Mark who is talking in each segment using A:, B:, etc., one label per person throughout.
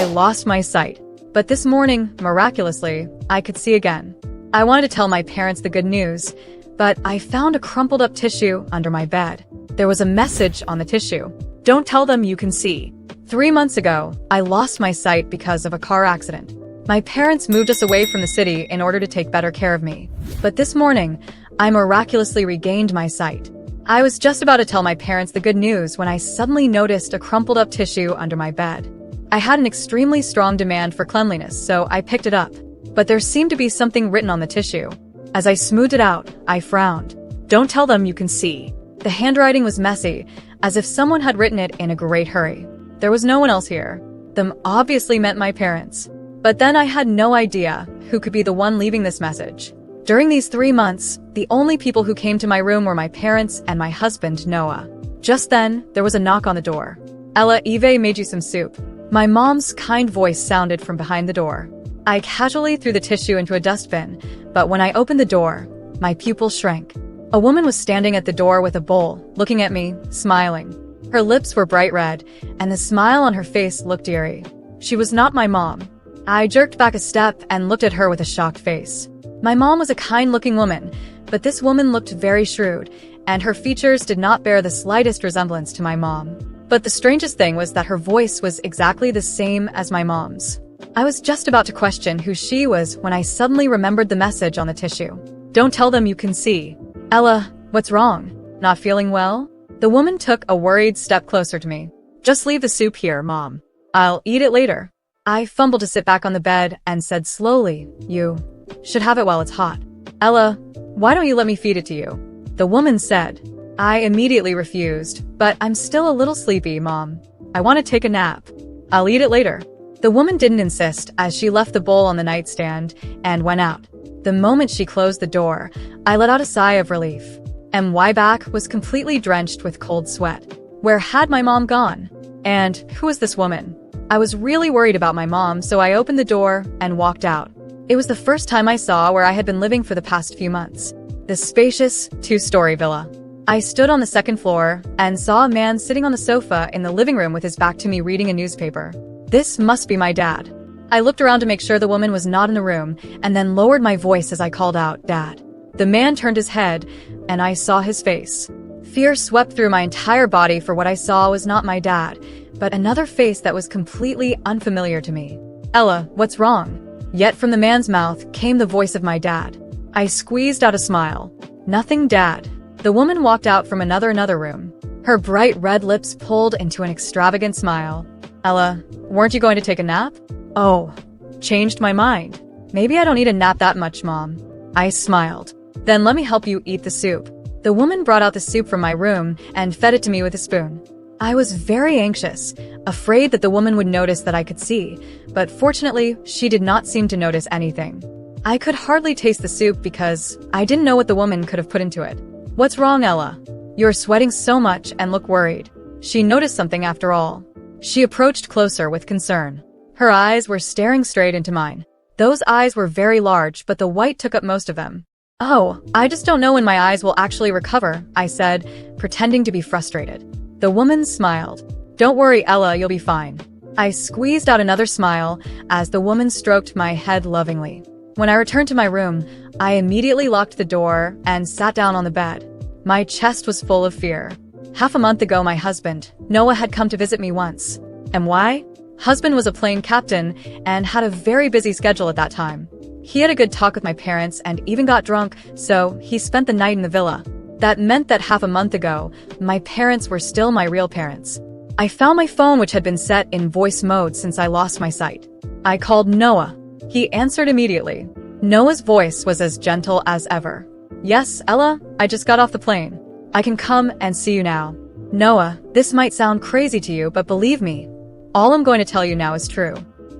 A: I lost my sight. But this morning, miraculously, I could see again. I wanted to tell my parents the good news, but I found a crumpled up tissue under my bed. There was a message on the tissue. Don't tell them you can see. 3 months ago, I lost my sight because of a car accident. My parents moved us away from the city in order to take better care of me. But this morning, I miraculously regained my sight. I was just about to tell my parents the good news when I suddenly noticed a crumpled up tissue under my bed. I had an extremely strong demand for cleanliness, so I picked it up. But there seemed to be something written on the tissue. As I smoothed it out, I frowned. Don't tell them you can see. The handwriting was messy, as if someone had written it in a great hurry. There was no one else here. Them obviously meant my parents. But then I had no idea who could be the one leaving this message. During these 3 months, the only people who came to my room were my parents and my husband, Noah. Just then, there was a knock on the door. Ella, Eve made you some soup. My mom's kind voice sounded from behind the door. I casually threw the tissue into a dustbin, but when I opened the door, my pupils shrank. A woman was standing at the door with a bowl, looking at me, smiling. Her lips were bright red, and the smile on her face looked eerie. She was not my mom. I jerked back a step and looked at her with a shocked face. My mom was a kind-looking woman, but this woman looked very shrewd, and her features did not bear the slightest resemblance to my mom. But the strangest thing was that her voice was exactly the same as my mom's. I was just about to question who she was when I suddenly remembered the message on the tissue. Don't tell them you can see. Ella, what's wrong? Not feeling well? The woman took a worried step closer to me. Just leave the soup here, Mom. I'll eat it later. I fumbled to sit back on the bed and said slowly, You should have it while it's hot. Ella, why don't you let me feed it to you? The woman said. I immediately refused, but I'm still a little sleepy, Mom. I want to take a nap. I'll eat it later. The woman didn't insist as she left the bowl on the nightstand and went out. The moment she closed the door, I let out a sigh of relief. My back was completely drenched with cold sweat. Where had my mom gone? And who was this woman? I was really worried about my mom, so I opened the door and walked out. It was the first time I saw where I had been living for the past few months. The spacious, 2-story villa. I stood on the second floor and saw a man sitting on the sofa in the living room with his back to me reading a newspaper. This must be my dad. I looked around to make sure the woman was not in the room and then lowered my voice as I called out, Dad. The man turned his head and I saw his face. Fear swept through my entire body, for what I saw was not my dad, but another face that was completely unfamiliar to me. Ella, what's wrong? Yet from the man's mouth came the voice of my dad. I squeezed out a smile. Nothing, Dad. The woman walked out from another room. Her bright red lips pulled into an extravagant smile. Ella, weren't you going to take a nap? Oh, changed my mind. Maybe I don't need a nap that much, Mom. I smiled. Then let me help you eat the soup. The woman brought out the soup from my room and fed it to me with a spoon. I was very anxious, afraid that the woman would notice that I could see, but fortunately, she did not seem to notice anything. I could hardly taste the soup because I didn't know what the woman could have put into it. What's wrong, Ella? You're sweating so much and look worried. She noticed something after all. She approached closer with concern. Her eyes were staring straight into mine. Those eyes were very large, but the white took up most of them. Oh, I just don't know when my eyes will actually recover, I said, pretending to be frustrated. The woman smiled. Don't worry, Ella, you'll be fine. I squeezed out another smile as the woman stroked my head lovingly. When I returned to my room, I immediately locked the door and sat down on the bed. My chest was full of fear. Half a month ago, my husband, Noah, had come to visit me once. And why? Husband was a plane captain and had a very busy schedule at that time. He had a good talk with my parents and even got drunk, so he spent the night in the villa. That meant that half a month ago, my parents were still my real parents. I found my phone, which had been set in voice mode since I lost my sight. I called Noah. He answered immediately. Noah's voice was as gentle as ever. Yes, Ella, I just got off the plane. I can come and see you now. Noah, this might sound crazy to you, but believe me, all I'm going to tell you now is true.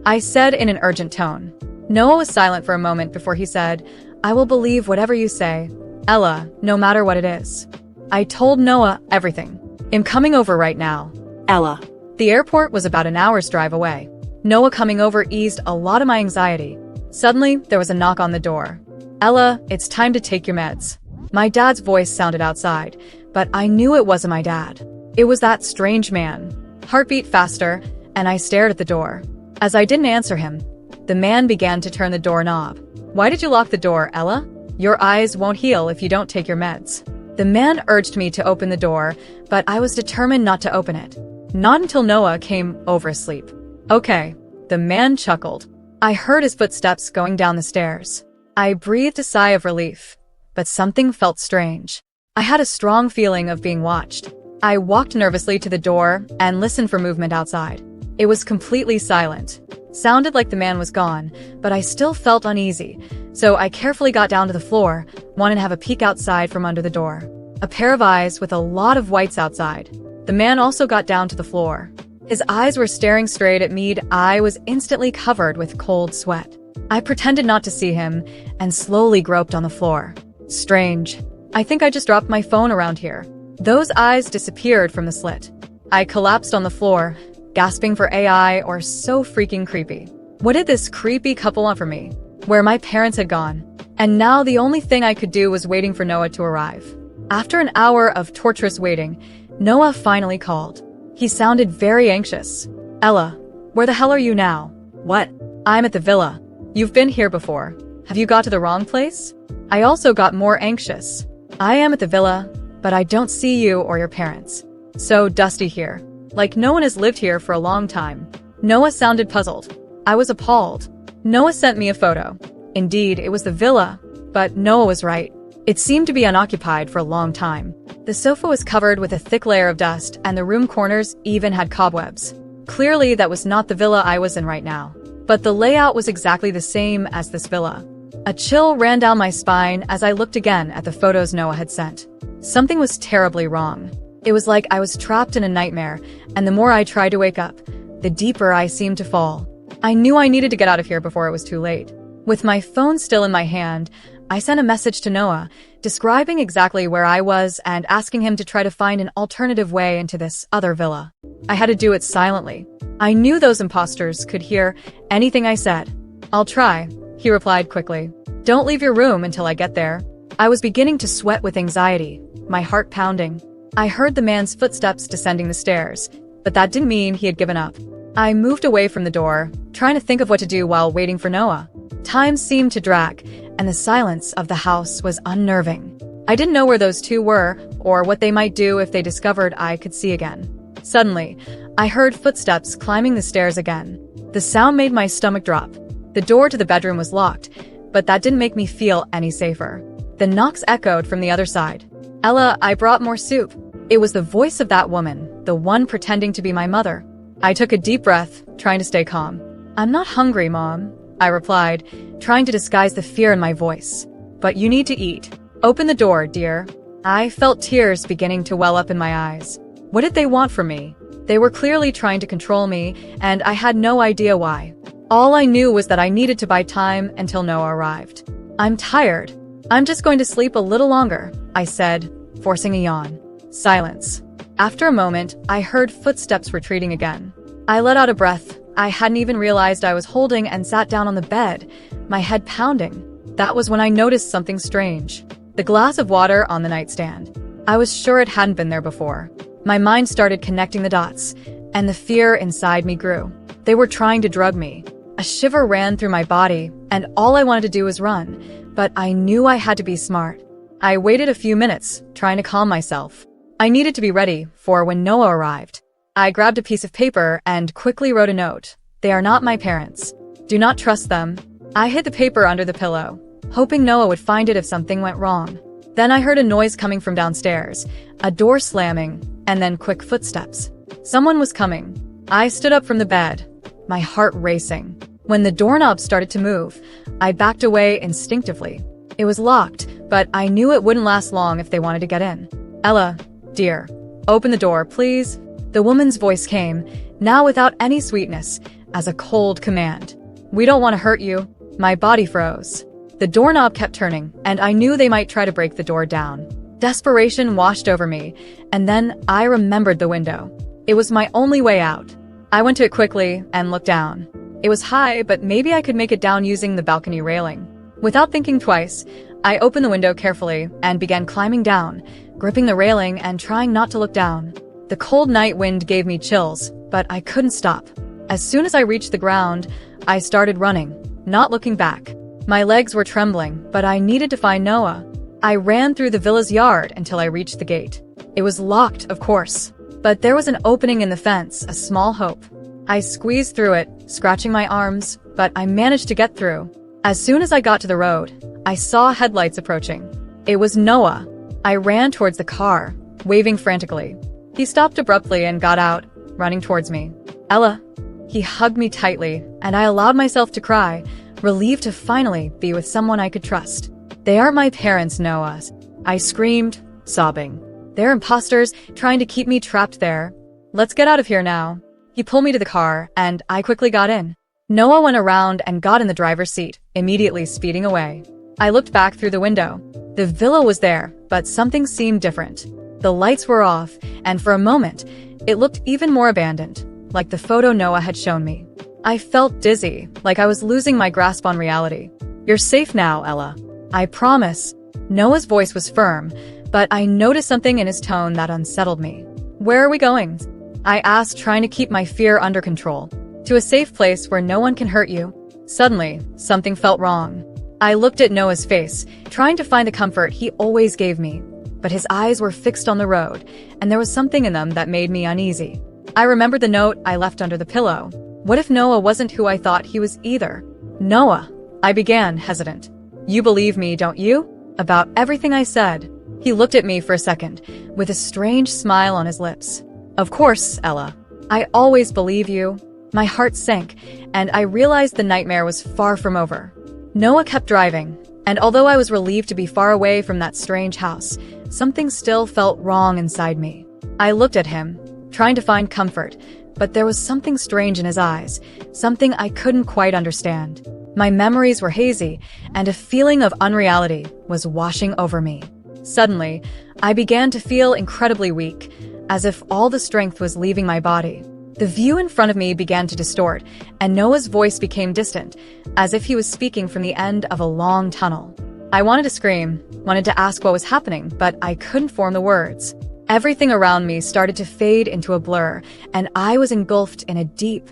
A: I said in an urgent tone. Noah was silent for a moment before he said, I will believe whatever you say, Ella, no matter what it is. I told Noah everything. I'm coming over right now. Ella. The airport was about an hour's drive away. Noah coming over eased a lot of my anxiety. Suddenly, there was a knock on the door. Ella, it's time to take your meds. My dad's voice sounded outside, but I knew it wasn't my dad. It was that strange man. Heartbeat faster, and I stared at the door. As I didn't answer him, the man began to turn the doorknob. "Why did you lock the door, Ella? Your eyes won't heal if you don't take your meds." The man urged me to open the door, but I was determined not to open it. Not until Noah came over asleep. "Okay," the man chuckled. I heard his footsteps going down the stairs. I breathed a sigh of relief, but something felt strange. I had a strong feeling of being watched. I walked nervously to the door and listened for movement outside. It was completely silent. Sounded like the man was gone, but I still felt uneasy, so I carefully got down to the floor, wanted to have a peek outside from under the door. A pair of eyes with a lot of whites outside. The man also got down to the floor. His eyes were staring straight at me. I was instantly covered with cold sweat. I pretended not to see him and slowly groped on the floor. Strange. I think I just dropped my phone around here. Those eyes disappeared from the slit. I collapsed on the floor, gasping for AI or so freaking creepy. What did this creepy couple want from me? Where my parents had gone. And now the only thing I could do was waiting for Noah to arrive. After an hour of torturous waiting, Noah finally called. He sounded very anxious. "Ella, where the hell are you now?" "What? I'm at the villa. You've been here before. Have you got to the wrong place?" I also got more anxious. "I am at the villa, but I don't see you or your parents. So dusty here. Like no one has lived here for a long time." Noah sounded puzzled. I was appalled. Noah sent me a photo. Indeed, it was the villa, but Noah was right. It seemed to be unoccupied for a long time. The sofa was covered with a thick layer of dust, and the room corners even had cobwebs. Clearly, that was not the villa I was in right now. But the layout was exactly the same as this villa. A chill ran down my spine as I looked again at the photos Noah had sent. Something was terribly wrong. It was like I was trapped in a nightmare, and the more I tried to wake up, the deeper I seemed to fall. I knew I needed to get out of here before it was too late. With my phone still in my hand, I sent a message to Noah, describing exactly where I was and asking him to try to find an alternative way into this other villa. I had to do it silently. I knew those imposters could hear anything I said. "I'll try," he replied quickly. "Don't leave your room until I get there." I was beginning to sweat with anxiety, my heart pounding. I heard the man's footsteps descending the stairs, but that didn't mean he had given up. I moved away from the door, trying to think of what to do while waiting for Noah. Time seemed to drag, and the silence of the house was unnerving. I didn't know where those two were, or what they might do if they discovered I could see again. Suddenly, I heard footsteps climbing the stairs again. The sound made my stomach drop. The door to the bedroom was locked, but that didn't make me feel any safer. The knocks echoed from the other side. "Ella, I brought more soup." It was the voice of that woman, the one pretending to be my mother. I took a deep breath, trying to stay calm. "I'm not hungry, Mom," I replied, trying to disguise the fear in my voice. "But you need to eat. Open the door, dear." I felt tears beginning to well up in my eyes. What did they want from me? They were clearly trying to control me, and I had no idea why. All I knew was that I needed to buy time until Noah arrived. "I'm tired. I'm just going to sleep a little longer," I said, forcing a yawn. Silence. After a moment, I heard footsteps retreating again. I let out a breath. I hadn't even realized I was holding and sat down on the bed, my head pounding. That was when I noticed something strange. The glass of water on the nightstand. I was sure it hadn't been there before. My mind started connecting the dots, and the fear inside me grew. They were trying to drug me. A shiver ran through my body, and all I wanted to do was run, but I knew I had to be smart. I waited a few minutes, trying to calm myself. I needed to be ready for when Noah arrived. I grabbed a piece of paper and quickly wrote a note. "They are not my parents. Do not trust them." I hid the paper under the pillow, hoping Noah would find it if something went wrong. Then I heard a noise coming from downstairs, a door slamming, and then quick footsteps. Someone was coming. I stood up from the bed, my heart racing. When the doorknob started to move, I backed away instinctively. It was locked, but I knew it wouldn't last long if they wanted to get in. "Ella, dear, open the door, please." The woman's voice came, now without any sweetness, as a cold command. "We don't want to hurt you." My body froze. The doorknob kept turning, and I knew they might try to break the door down. Desperation washed over me, and then I remembered the window. It was my only way out. I went to it quickly and looked down. It was high, but maybe I could make it down using the balcony railing. Without thinking twice, I opened the window carefully and began climbing down, gripping the railing and trying not to look down. The cold night wind gave me chills, but I couldn't stop. As soon as I reached the ground, I started running, not looking back. My legs were trembling, but I needed to find Noah. I ran through the villa's yard until I reached the gate. It was locked, of course, but there was an opening in the fence, a small hope. I squeezed through it, scratching my arms, but I managed to get through. As soon as I got to the road, I saw headlights approaching. It was Noah. I ran towards the car, waving frantically. He stopped abruptly and got out, running towards me. Ella. He hugged me tightly, and I allowed myself to cry, relieved to finally be with someone I could trust. They aren't my parents, Noah. I screamed, sobbing. They're imposters trying to keep me trapped there. Let's get out of here now. He pulled me to the car, and I quickly got in. Noah went around and got in the driver's seat, immediately speeding away. I looked back through the window. The villa was there, but something seemed different. The lights were off, and for a moment, it looked even more abandoned, like the photo Noah had shown me. I felt dizzy, like I was losing my grasp on reality. You're safe now, Ella. I promise. Noah's voice was firm, but I noticed something in his tone that unsettled me. Where are we going? I asked, trying to keep my fear under control. To a safe place where no one can hurt you. Suddenly, something felt wrong. I looked at Noah's face, trying to find the comfort he always gave me. But his eyes were fixed on the road, and there was something in them that made me uneasy. I remembered the note I left under the pillow. What if Noah wasn't who I thought he was either? Noah, I began, hesitant. You believe me, don't you? About everything I said. He looked at me for a second, with a strange smile on his lips. Of course, Ella. I always believe you. My heart sank, and I realized the nightmare was far from over. Noah kept driving, and although I was relieved to be far away from that strange house, something still felt wrong inside me. I looked at him, trying to find comfort, but there was something strange in his eyes, something I couldn't quite understand. My memories were hazy, and a feeling of unreality was washing over me. Suddenly, I began to feel incredibly weak, as if all the strength was leaving my body. The view in front of me began to distort, and Noah's voice became distant, as if he was speaking from the end of a long tunnel. I wanted to scream, wanted to ask what was happening, but I couldn't form the words. Everything around me started to fade into a blur, and I was engulfed in a deep,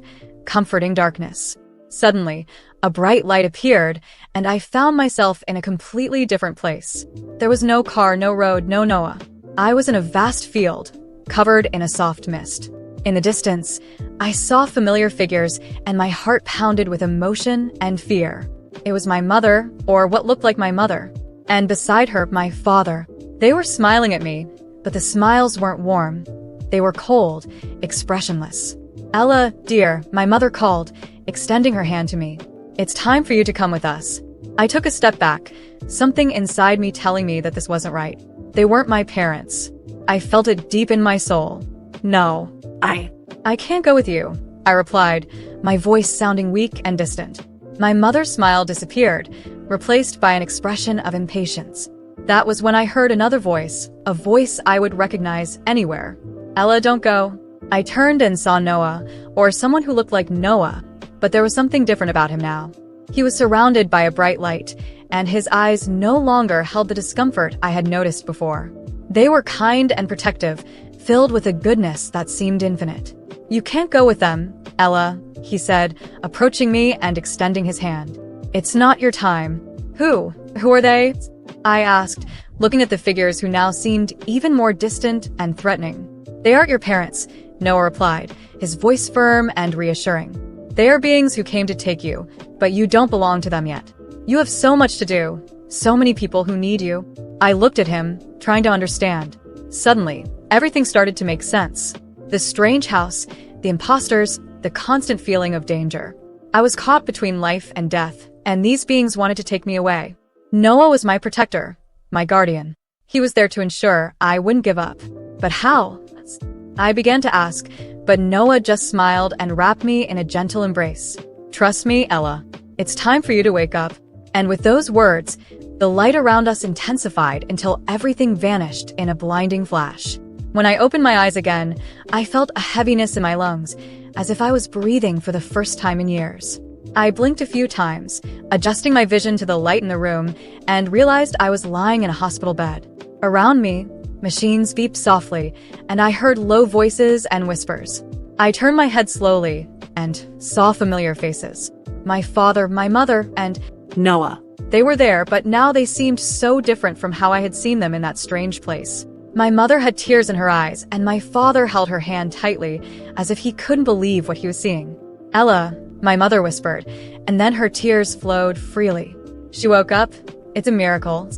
A: comforting darkness. Suddenly, a bright light appeared, and I found myself in a completely different place. There was no car, no road, no Noah. I was in a vast field, covered in a soft mist. In the distance, I saw familiar figures, and my heart pounded with emotion and fear. It was my mother, or what looked like my mother, and beside her, my father. They were smiling at me, but the smiles weren't warm. They were cold, expressionless. Ella, dear, my mother called, extending her hand to me. It's time for you to come with us. I took a step back, something inside me telling me that this wasn't right. They weren't my parents. I felt it deep in my soul. No, I can't go with you, I replied, my voice sounding weak and distant. My mother's smile disappeared, replaced by an expression of impatience. That was when I heard another voice, a voice I would recognize anywhere. Ella, don't go. I turned and saw Noah, or someone who looked like Noah, but there was something different about him now. He was surrounded by a bright light, and his eyes no longer held the discomfort I had noticed before. They were kind and protective, filled with a goodness that seemed infinite. You can't go with them, Ella, he said, approaching me and extending his hand. It's not your time. Who are they? I asked, looking at the figures who now seemed even more distant and threatening. They aren't your parents, Noah replied, his voice firm and reassuring. They are beings who came to take you, but you don't belong to them yet. You have so much to do, so many people who need you. I looked at him, trying to understand. Suddenly, everything started to make sense. The strange house, the imposters, the constant feeling of danger. I was caught between life and death, and these beings wanted to take me away. Noah was my protector, my guardian. He was there to ensure I wouldn't give up. But how? I began to ask, but Noah just smiled and wrapped me in a gentle embrace. Trust me, Ella. It's time for you to wake up. And with those words, the light around us intensified until everything vanished in a blinding flash. When I opened my eyes again, I felt a heaviness in my lungs, as if I was breathing for the first time in years. I blinked a few times, adjusting my vision to the light in the room, and realized I was lying in a hospital bed. Around me, machines beeped softly, and I heard low voices and whispers. I turned my head slowly, and saw familiar faces. My father, my mother, and
B: Noah.
A: they were there, but now they seemed so different from how I had seen them in that strange place. My mother had tears in her eyes, and my father held her hand tightly, as if he couldn't believe what he was seeing. "Ella," my mother whispered, and then her tears flowed freely. She woke up. "It's a miracle,"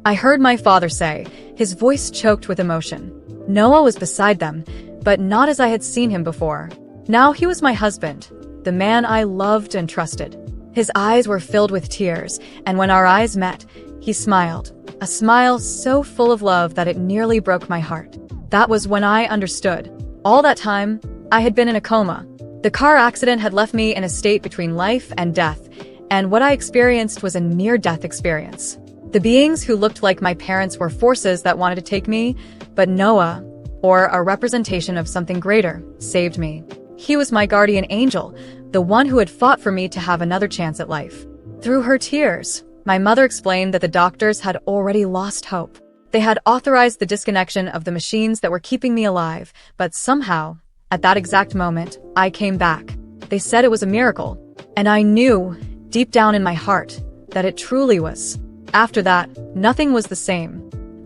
A: I heard my father say, his voice choked with emotion. Noah was beside them, but not as I had seen him before. Now he was my husband, the man I loved and trusted. His eyes were filled with tears, and when our eyes met, he smiled, a smile so full of love that it nearly broke my heart. That was when I understood. All that time, I had been in a coma. The car accident had left me in a state between life and death, and what I experienced was a near-death experience. The beings who looked like my parents were forces that wanted to take me, but Noah, or a representation of something greater, saved me. He was my guardian angel, the one who had fought for me to have another chance at life. Through her tears, my mother explained that the doctors had already lost hope. They had authorized the disconnection of the machines that were keeping me alive, but somehow, at that exact moment, I came back. They said it was a miracle, and I knew, deep down in my heart, that it truly was. After that, nothing was the same.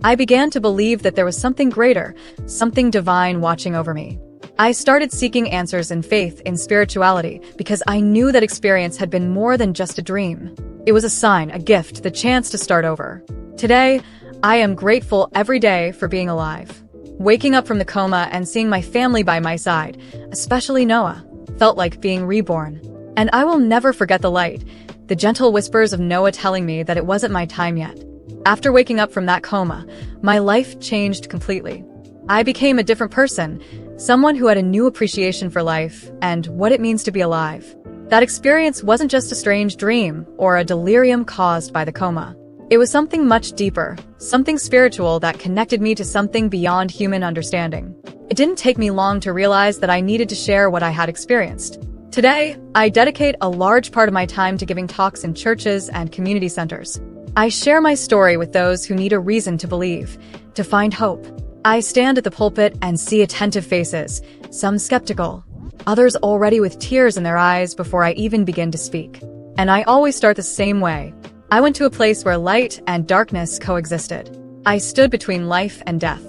A: I began to believe that there was something greater, something divine watching over me. I started seeking answers in faith, in spirituality, because I knew that experience had been more than just a dream. It was a sign, a gift, the chance to start over. Today, I am grateful every day for being alive. Waking up from the coma and seeing my family by my side, especially Noah, felt like being reborn. And I will never forget the light, the gentle whispers of Noah telling me that it wasn't my time yet. After waking up from that coma, my life changed completely. I became a different person, someone who had a new appreciation for life and what it means to be alive. That experience wasn't just a strange dream or a delirium caused by the coma. It was something much deeper, something spiritual that connected me to something beyond human understanding. It didn't take me long to realize that I needed to share what I had experienced. Today, I dedicate a large part of my time to giving talks in churches and community centers. I share my story with those who need a reason to believe, to find hope. I stand at the pulpit and see attentive faces, some skeptical, others already with tears in their eyes before I even begin to speak. And I always start the same way. I went to a place where light and darkness coexisted. I stood between life and death,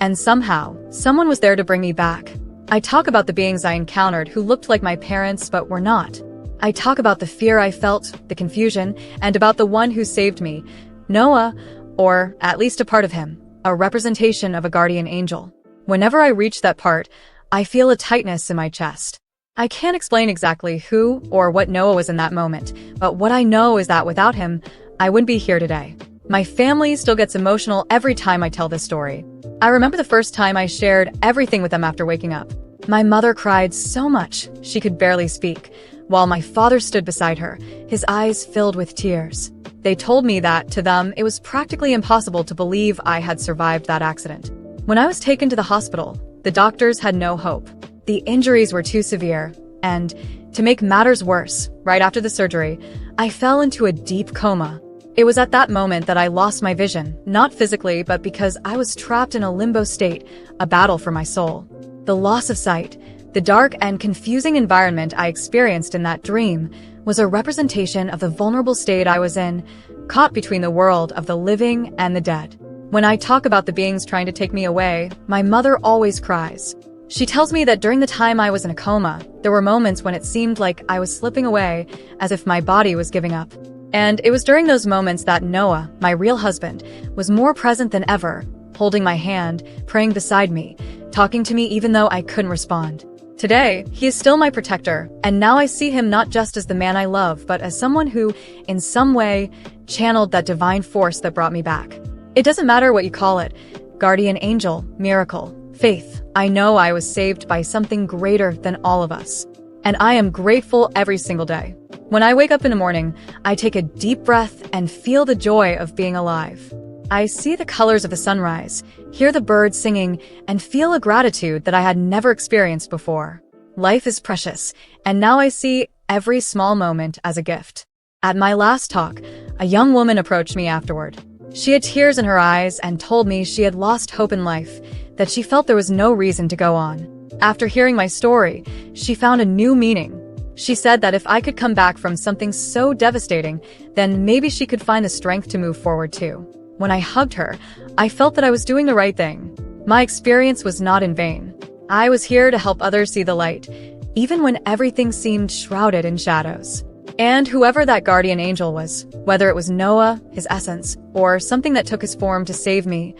A: and somehow, someone was there to bring me back. I talk about the beings I encountered who looked like my parents but were not. I talk about the fear I felt, the confusion, and about the one who saved me, Noah, or at least a part of him, a representation of a guardian angel. Whenever I reach that part, I feel a tightness in my chest. I can't explain exactly who or what Noah was in that moment, but what I know is that without him, I wouldn't be here today. My family still gets emotional every time I tell this story. I remember the first time I shared everything with them after waking up. My mother cried so much she could barely speak, while my father stood beside her, his eyes filled with tears. They told me that, to them, it was practically impossible to believe I had survived that accident. When I was taken to the hospital, the doctors had no hope. The injuries were too severe, and, to make matters worse, right after the surgery, I fell into a deep coma. It was at that moment that I lost my vision, not physically, but because I was trapped in a limbo state, a battle for my soul. The loss of sight, the dark and confusing environment I experienced in that dream, was a representation of the vulnerable state I was in, caught between the world of the living and the dead. When I talk about the beings trying to take me away, my mother always cries. She tells me that during the time I was in a coma, there were moments when it seemed like I was slipping away, as if my body was giving up. And it was during those moments that Noah, my real husband, was more present than ever, holding my hand, praying beside me, talking to me even though I couldn't respond. Today, he is still my protector, and now I see him not just as the man I love, but as someone who, in some way, channeled that divine force that brought me back. It doesn't matter what you call it, guardian angel, miracle, faith. I know I was saved by something greater than all of us. And I am grateful every single day. When I wake up in the morning, I take a deep breath and feel the joy of being alive. I see the colors of the sunrise, hear the birds singing, and feel a gratitude that I had never experienced before. Life is precious, and now I see every small moment as a gift. At my last talk, a young woman approached me afterward. She had tears in her eyes and told me she had lost hope in life, that she felt there was no reason to go on. After hearing my story, she found a new meaning, She said that if I could come back from something so devastating, then maybe she could find the strength to move forward too. When I hugged her, I felt that I was doing the right thing. My experience was not in vain. I was here to help others see the light, even when everything seemed shrouded in shadows. And whoever that guardian angel was, whether it was Noah, his essence, or something that took his form to save me,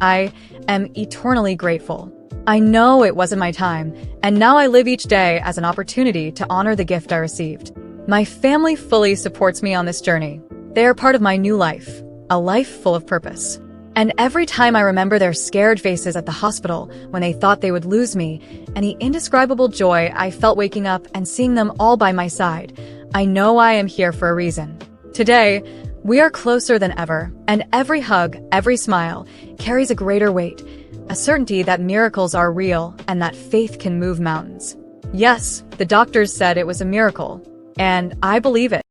A: I am eternally grateful. I know it wasn't my time, and now I live each day as an opportunity to honor the gift I received. My family fully supports me on this journey. They are part of my new life, a life full of purpose. And every time I remember their scared faces at the hospital when they thought they would lose me, and the indescribable joy I felt waking up and seeing them all by my side, I know I am here for a reason. Today, we are closer than ever, and every hug, every smile, carries a greater weight, a certainty that miracles are real and that faith can move mountains. Yes, the doctors said it was a miracle, and I believe it.